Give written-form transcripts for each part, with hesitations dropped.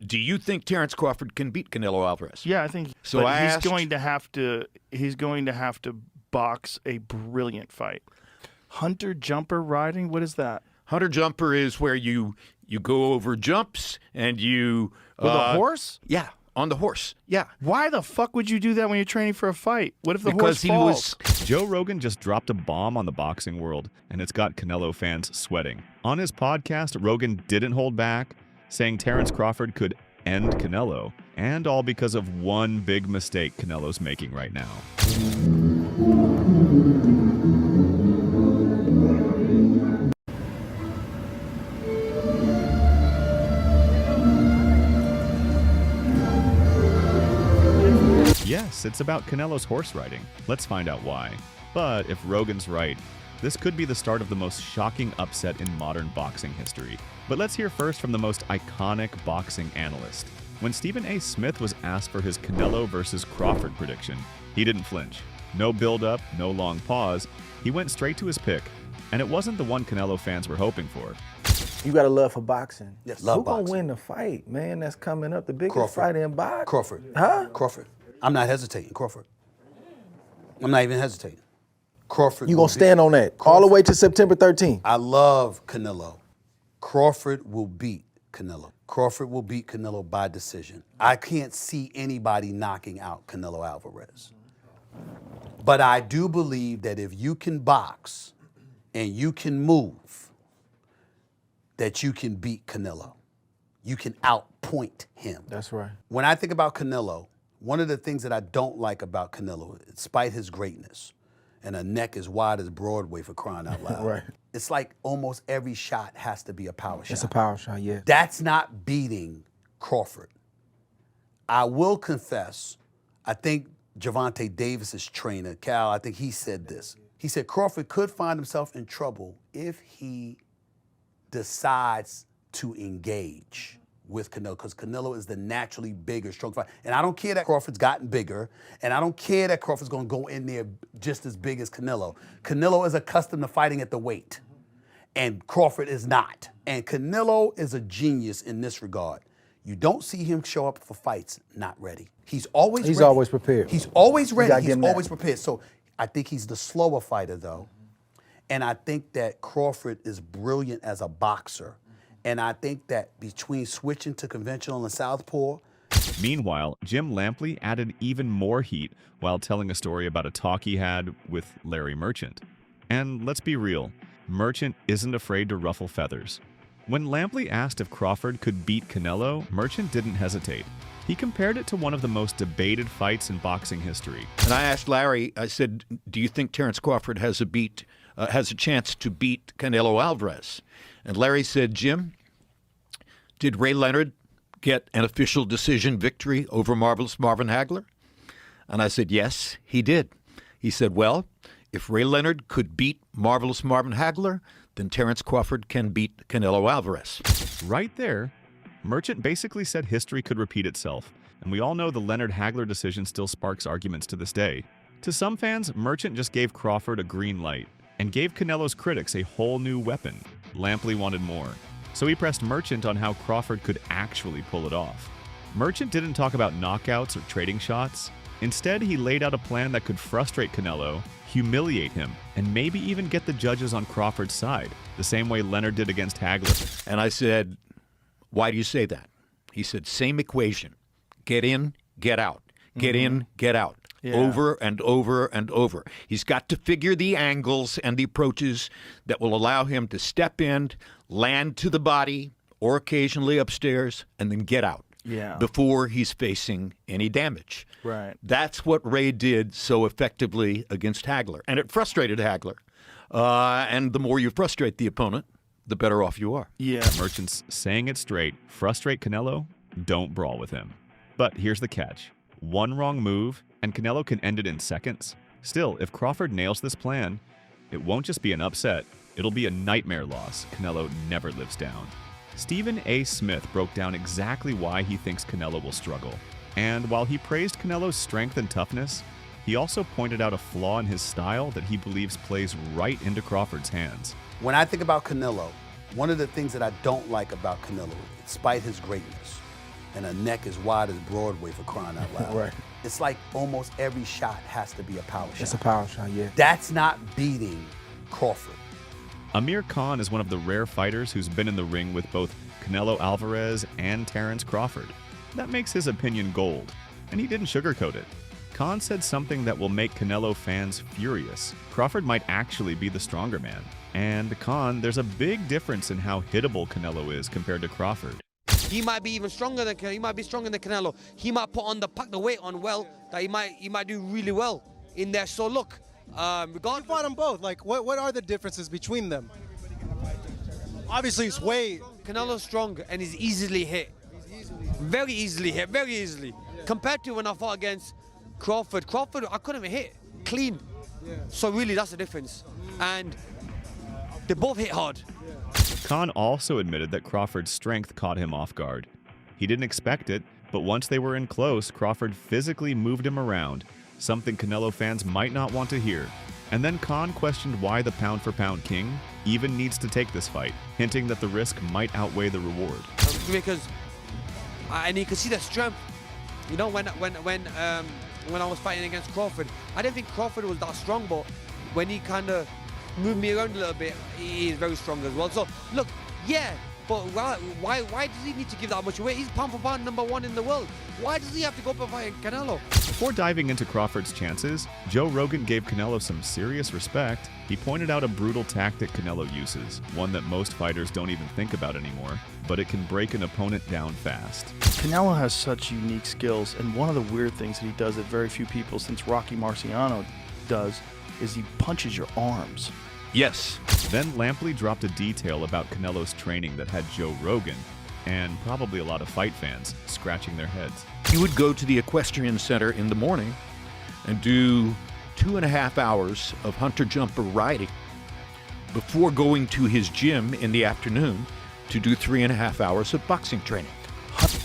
do you think Terence Crawford can beat Canelo Alvarez? Yeah, I think so. He's going to have to box a brilliant fight. Hunter jumper riding, what is that? Hunter jumper is where you go over jumps and you with a horse? Yeah, on the horse. Yeah. Why the fuck would you do that when you're training for a fight? What if the horse falls? Joe Rogan just dropped a bomb on the boxing world, and it's got Canelo fans sweating. On his podcast, Rogan didn't hold back, saying Terence Crawford could end Canelo, and all because of one big mistake Canelo's making right now. Yes, it's about Canelo's horse riding. Let's find out why. But if Rogan's right, this could be the start of the most shocking upset in modern boxing history. But let's hear first from the most iconic boxing analyst. When Stephen A. Smith was asked for his Canelo versus Crawford prediction, he didn't flinch. No build-up, no long pause. He went straight to his pick, and it wasn't the one Canelo fans were hoping for. You got a love for boxing. Yes, love boxing. Who gonna win the fight, man? That's coming up, the biggest Crawford. fight in boxing. Crawford. Huh? Crawford. I'm not hesitating. Crawford. I'm not even hesitating. Crawford. You gonna stand on that all the way to September 13th? I love Canelo. Crawford will beat Canelo. Crawford will beat Canelo by decision. I can't see anybody knocking out Canelo Alvarez. But I do believe that if you can box and you can move, that you can beat Canelo. You can outpoint him. That's right. When I think about Canelo, one of the things that I don't like about Canelo, despite his greatness, and a neck as wide as Broadway for crying out loud. Right. It's like almost every shot has to be a power shot. It's a power shot, yeah. That's not beating Crawford. I will confess, I think Gervonta Davis's trainer, Cal, I think he said this. He said Crawford could find himself in trouble if he decides to engage with Canelo, because Canelo is the naturally bigger, strong fighter. And I don't care that Crawford's gotten bigger, and I don't care that Crawford's gonna go in there just as big as Canelo. Canelo is accustomed to fighting at the weight, and Crawford is not. And Canelo is a genius in this regard. You don't see him show up for fights not ready. He's always ready. Always prepared. He's always ready. gotta He's give him that. always prepared. So I think he's the slower fighter, though. And I think that Crawford is brilliant as a boxer. And I think that between switching to conventional and southpaw. Meanwhile, Jim Lampley added even more heat while telling a story about a talk he had with Larry Merchant. And let's be real, Merchant isn't afraid to ruffle feathers. When Lampley asked if Crawford could beat Canelo, Merchant didn't hesitate. He compared it to one of the most debated fights in boxing history. And I asked Larry, I said, do you think Terence Crawford has a chance to beat Canelo Alvarez? And Larry said, Jim, did Ray Leonard get an official decision victory over Marvelous Marvin Hagler? And I said, yes, he did. He said, well, if Ray Leonard could beat Marvelous Marvin Hagler, then Terence Crawford can beat Canelo Alvarez. Right there, Merchant basically said history could repeat itself, and we all know the Leonard-Hagler decision still sparks arguments to this day. To some fans, Merchant just gave Crawford a green light and gave Canelo's critics a whole new weapon. Lampley wanted more, so he pressed Merchant on how Crawford could actually pull it off. Merchant didn't talk about knockouts or trading shots. Instead, he laid out a plan that could frustrate Canelo, humiliate him, and maybe even get the judges on Crawford's side, the same way Leonard did against Hagler. And I said, why do you say that? He said, same equation. Get in, get out. Get in, get out. Yeah. Over and over and over. He's got to figure the angles and the approaches that will allow him to step in, land to the body, or occasionally upstairs, and then get out. Yeah. Before he's facing any damage. Right. That's what Ray did so effectively against Hagler. And it frustrated Hagler. And the more you frustrate the opponent, the better off you are. Yeah. Merchant's saying it straight. Frustrate Canelo, don't brawl with him. But here's the catch. One wrong move, and Canelo can end it in seconds. Still, if Crawford nails this plan, it won't just be an upset. It'll be a nightmare loss Canelo never lives down. Stephen A. Smith broke down exactly why he thinks Canelo will struggle. And while he praised Canelo's strength and toughness, he also pointed out a flaw in his style that he believes plays right into Crawford's hands. When I think about Canelo, one of the things that I don't like about Canelo, despite his greatness, and a neck as wide as Broadway, for crying out loud. Right. It's like almost every shot has to be a power shot. It's a power shot, yeah. That's not beating Crawford. Amir Khan is one of the rare fighters who's been in the ring with both Canelo Alvarez and Terence Crawford. That makes his opinion gold, and he didn't sugarcoat it. Khan said something that will make Canelo fans furious. Crawford might actually be the stronger man. And Khan, there's a big difference in how hittable Canelo is compared to Crawford. He might be even stronger than he might be stronger than Canelo. He might pack the weight on well that he might do really well in there. So look, You fought them both. Like, what are the differences between them? Obviously, it's weight. Canelo's strong and he's easily hit. Very easily hit, very easily. Compared to when I fought against Crawford, I couldn't even hit clean. So really, that's the difference. And they both hit hard. Khan also admitted that Crawford's strength caught him off guard. He didn't expect it, but once they were in close, Crawford physically moved him around, something Canelo fans might not want to hear. And then Khan questioned why the pound-for-pound king even needs to take this fight, hinting that the risk might outweigh the reward. Because, and you can see the strength. You know, when I was fighting against Crawford, I didn't think Crawford was that strong, but when he kind of moved me around a little bit, he is very strong as well. So look, yeah, but why does he need to give that much away? He's pound for pound #1 in the world. Why does he have to go up and fight Canelo? Before diving into Crawford's chances, Joe Rogan gave Canelo some serious respect. He pointed out a brutal tactic Canelo uses, one that most fighters don't even think about anymore, but it can break an opponent down fast. Canelo has such unique skills, and one of the weird things that he does that very few people since Rocky Marciano does is he punches your arms. Yes. Then Lampley dropped a detail about Canelo's training that had Joe Rogan, and probably a lot of fight fans, scratching their heads. He would go to the equestrian center in the morning and do 2.5 hours of hunter-jumper riding before going to his gym in the afternoon to do 3.5 hours of boxing training.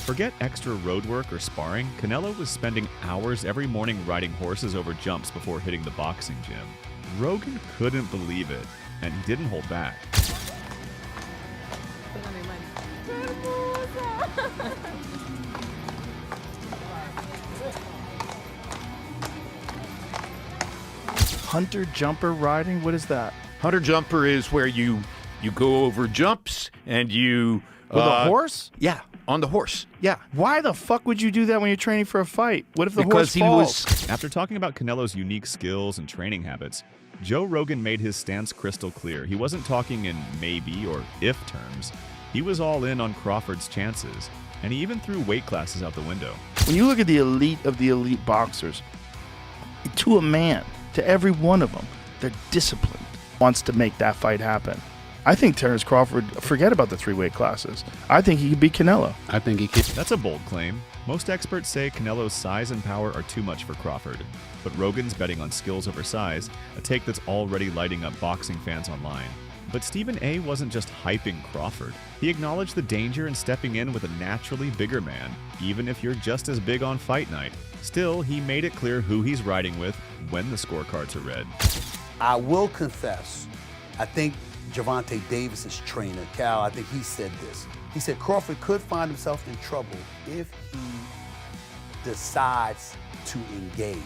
Forget extra road work or sparring, Canelo was spending hours every morning riding horses over jumps before hitting the boxing gym. Rogan couldn't believe it, and he didn't hold back. Hunter jumper riding? What is that? Hunter jumper is where you go over jumps and you... With a horse? Yeah, on the horse. Yeah. Why the fuck would you do that when you're training for a fight? What if the Because horse he falls? was... After talking about Canelo's unique skills and training habits, Joe Rogan made his stance crystal clear. He wasn't talking in maybe or if terms. He was all in on Crawford's chances, and he even threw weight classes out the window. When you look at the elite of the elite boxers, to a man, to every one of them, they're disciplined, wants to make that fight happen. I think Terence Crawford, forget about the 3 weight classes. I think he could beat Canelo. I think he can. That's a bold claim. Most experts say Canelo's size and power are too much for Crawford, but Rogan's betting on skills over size, a take that's already lighting up boxing fans online. But Stephen A. wasn't just hyping Crawford. He acknowledged the danger in stepping in with a naturally bigger man, even if you're just as big on fight night. Still, he made it clear who he's riding with when the scorecards are read. I will confess, I think Gervonta Davis's trainer, Cal, I think he said this. He said Crawford could find himself in trouble if he decides to engage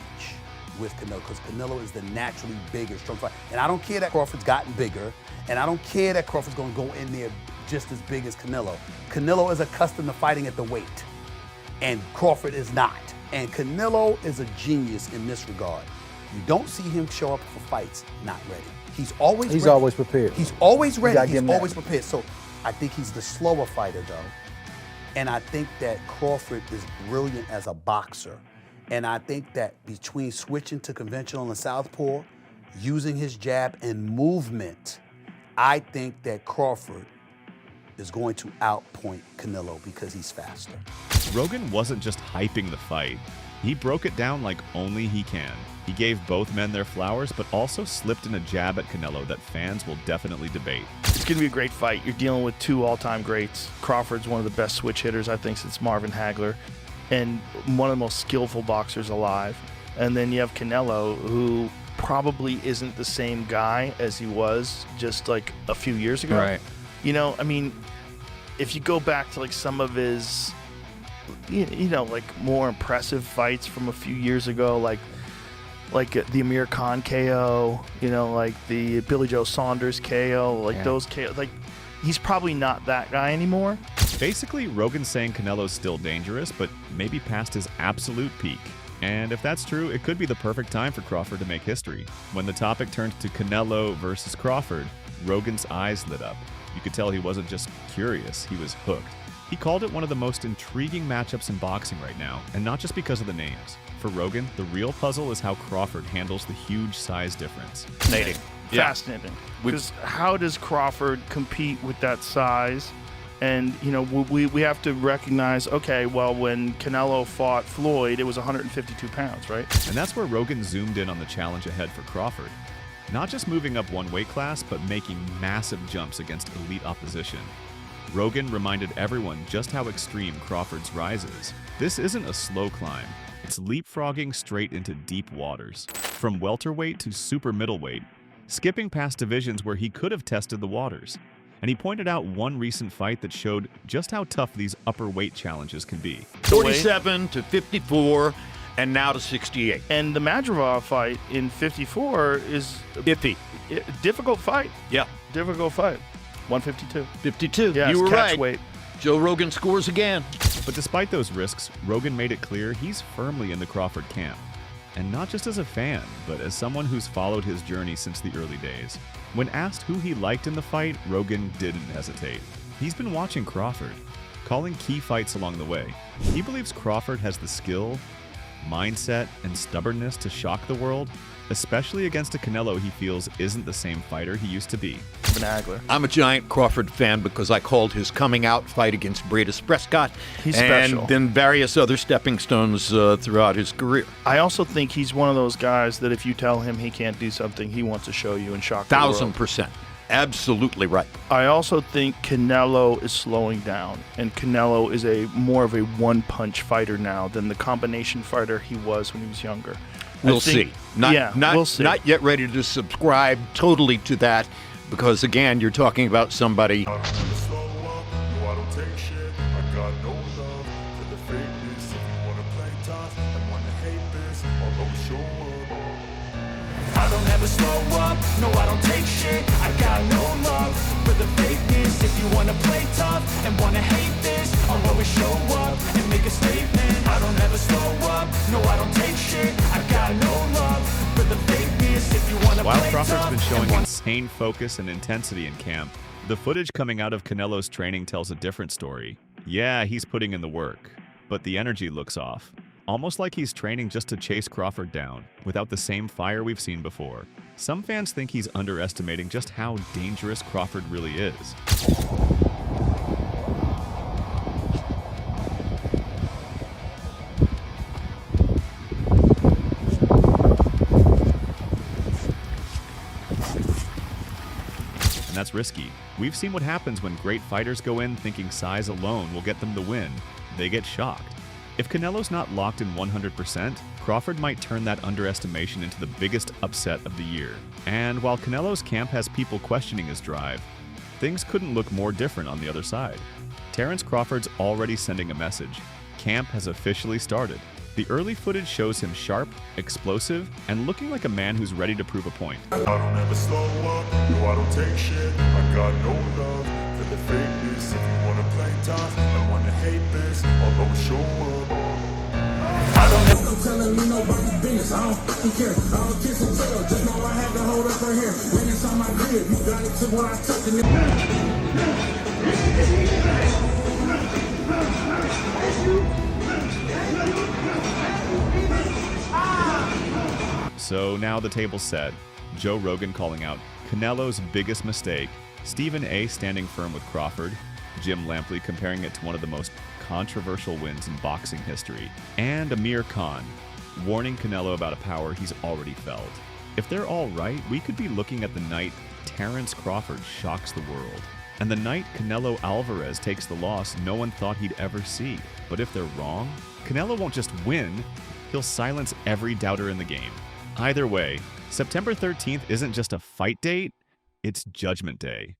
with Canelo, because Canelo is the naturally bigger, strong fighter. And I don't care that Crawford's gotten bigger, and I don't care that Crawford's gonna go in there just as big as Canelo. Canelo is accustomed to fighting at the weight, and Crawford is not. And Canelo is a genius in this regard. You don't see him show up for fights not ready. He's always ready. always prepared. He's always ready. gotta give He's him that. always prepared. So I think he's the slower fighter, though. And I think that Crawford is brilliant as a boxer. And I think that between switching to conventional and southpaw, using his jab and movement, I think that Crawford is going to outpoint Canelo because he's faster. Rogan wasn't just hyping the fight. He broke it down like only he can. He gave both men their flowers, but also slipped in a jab at Canelo that fans will definitely debate. It's going to be a great fight. You're dealing with 2 all-time greats. Crawford's one of the best switch hitters, I think, since Marvin Hagler, and one of the most skillful boxers alive. And then you have Canelo, who probably isn't the same guy as he was just like a few years ago. Right. You know, I mean, if you go back to like some of his you know, like more impressive fights from a few years ago, like the Amir Khan KO, you know, like the Billy Joe Saunders KO, like those KO, like he's probably not that guy anymore. Basically, Rogan's saying Canelo's still dangerous, but maybe past his absolute peak. And if that's true, it could be the perfect time for Crawford to make history. When the topic turned to Canelo versus Crawford, Rogan's eyes lit up. You could tell he wasn't just curious, he was hooked. He called it one of the most intriguing matchups in boxing right now, and not just because of the names. For Rogan, the real puzzle is how Crawford handles the huge size difference. Fascinating. Fascinating. Because how does Crawford compete with that size? And, you know, we have to recognize, okay, well, when Canelo fought Floyd, it was 152 pounds, right? And that's where Rogan zoomed in on the challenge ahead for Crawford. Not just moving up one weight class, but making massive jumps against elite opposition. Rogan reminded everyone just how extreme Crawford's rise is. This isn't a slow climb. It's leapfrogging straight into deep waters. From welterweight to super middleweight, skipping past divisions where he could have tested the waters. And he pointed out one recent fight that showed just how tough these upper weight challenges can be. 47 to 54, and now to 68. And the Madrigal fight in 54 is Iffy. difficult fight. Yeah. Difficult fight. 152. 52. Yeah, you were catch right. weight. Joe Rogan scores again. But despite those risks, Rogan made it clear he's firmly in the Crawford camp. And not just as a fan, but as someone who's followed his journey since the early days. When asked who he liked in the fight, Rogan didn't hesitate. He's been watching Crawford, calling key fights along the way. He believes Crawford has the skill, mindset, and stubbornness to shock the world, especially against a Canelo he feels isn't the same fighter he used to be. Hagler. I'm a giant Crawford fan because I called his coming out fight against Bradis Prescott He's and special. then various other stepping stones throughout his career. I also think he's one of those guys that if you tell him he can't do something, he wants to show you and shock the world. 1,000%. Absolutely right. I also think Canelo is slowing down, and Canelo is more of a one-punch fighter now than the combination fighter he was when he was younger. We'll see. We'll see. Not yet ready to subscribe totally to that because, again, you're talking about somebody. I don't ever slow up, no I don't take shit. I got no love for the fakeness. If you wanna play tough and wanna hate this, I'll always show up and make a statement. I don't ever slow up, no I don't take shit. I got no love for the fakeness. If you wanna While play Crawford's tough been and showing wanna insane focus and intensity in camp, the footage coming out of Canelo's training tells a different story. Yeah, he's putting in the work, but the energy looks off. Almost like he's training just to chase Crawford down, without the same fire we've seen before. Some fans think he's underestimating just how dangerous Crawford really is. And that's risky. We've seen what happens when great fighters go in thinking size alone will get them the win. They get shocked. If Canelo's not locked in 100%, Crawford might turn that underestimation into the biggest upset of the year. And while Canelo's camp has people questioning his drive, things couldn't look more different on the other side. Terence Crawford's already sending a message. Camp has officially started. The early footage shows him sharp, explosive, and looking like a man who's ready to prove a point. I don't ever slow up, no I don't take shit. I got no love for the fakeness. If you wanna play tough and wanna hate this, I'll always show up. I don't ever I'm telling me nobody's business. I don't fucking care. I don't kiss and tell. Just know I had to hold up her hair. When it's on my grid, you got it to what I took in So now the table's set. Joe Rogan calling out Canelo's biggest mistake, Stephen A. standing firm with Crawford, Jim Lampley comparing it to one of the most controversial wins in boxing history, and Amir Khan warning Canelo about a power he's already felt. If they're all right, we could be looking at the night Terence Crawford shocks the world, and the night Canelo Alvarez takes the loss no one thought he'd ever see. But if they're wrong, Canelo won't just win, he'll silence every doubter in the game. Either way, September 13th isn't just a fight date, it's Judgment Day.